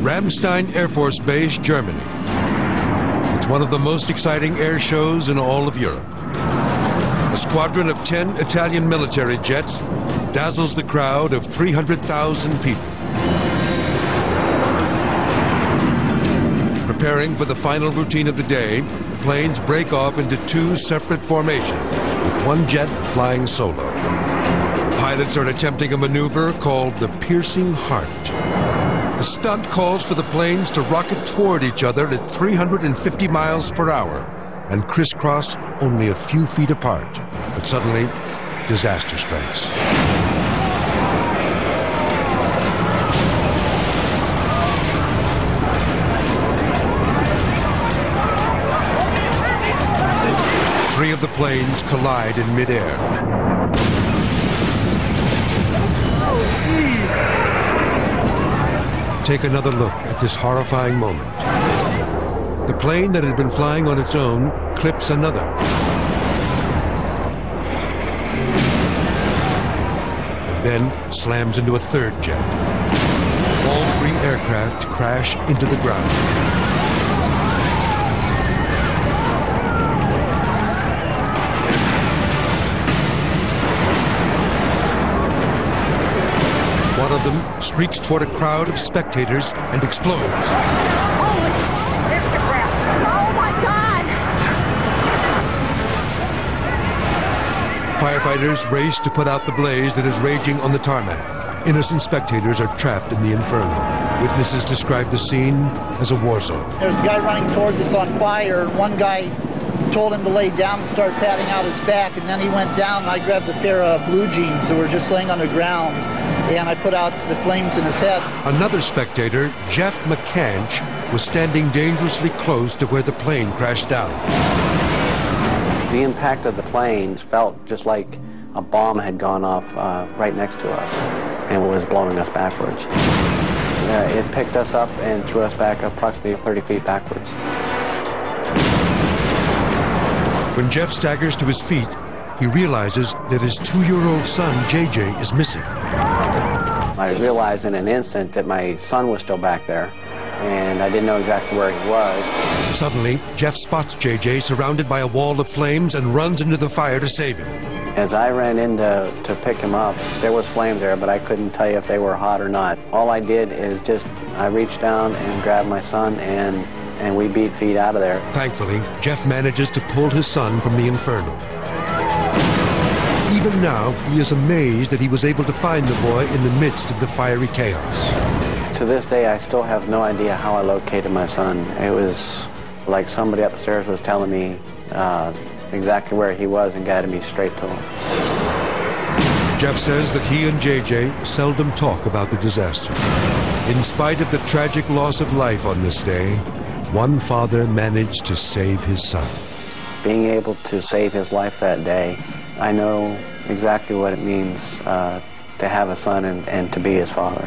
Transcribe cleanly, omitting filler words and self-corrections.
Ramstein Air Force Base, Germany. It's one of the most exciting air shows in all of Europe. A squadron of 10 Italian military jets dazzles the crowd of 300,000 people. Preparing for the final routine of the day, the planes break off into two separate formations, with one jet flying solo. The pilots are attempting a maneuver called the piercing heart. The stunt calls for the planes to rocket toward each other at 350 miles per hour and crisscross only a few feet apart. But suddenly, disaster strikes. Three of the planes collide in midair. Take another look at this horrifying moment. The plane that had been flying on its own clips another. And then slams into a third jet. All three aircraft crash into the ground. One of them streaks toward a crowd of spectators and explodes. Holy, there's the crap. Oh my God! Firefighters race to put out the blaze that is raging on the tarmac. Innocent spectators are trapped in the inferno. Witnesses describe the scene as a war zone. There's a guy running towards us on fire. One guy told him to lay down and start patting out his back, and then he went down, and I grabbed a pair of blue jeans that were just laying on the ground, and I put out the flames in his head. Another spectator, Jeff McCanch, was standing dangerously close to where the plane crashed down. The impact of the planes felt just like a bomb had gone off right next to us and was blowing us backwards. It picked us up and threw us back approximately 30 feet backwards. When Jeff staggers to his feet, he realizes that his 2-year-old son, JJ, is missing. I realized in an instant that my son was still back there, and I didn't know exactly where he was. Suddenly, Jeff spots JJ surrounded by a wall of flames and runs into the fire to save him. As I ran in to pick him up, there was flames there, but I couldn't tell you if they were hot or not. All I did is I reached down and grabbed my son, and we beat feet out of there. Thankfully, Jeff manages to pull his son from the inferno. Even now, he is amazed that he was able to find the boy in the midst of the fiery chaos. To this day, I still have no idea how I located my son. It was like somebody upstairs was telling me exactly where he was and guided me straight to him. Jeff says that he and JJ seldom talk about the disaster. In spite of the tragic loss of life on this day, one father managed to save his son. Being able to save his life that day, I know exactly what it means to have a son and to be his father.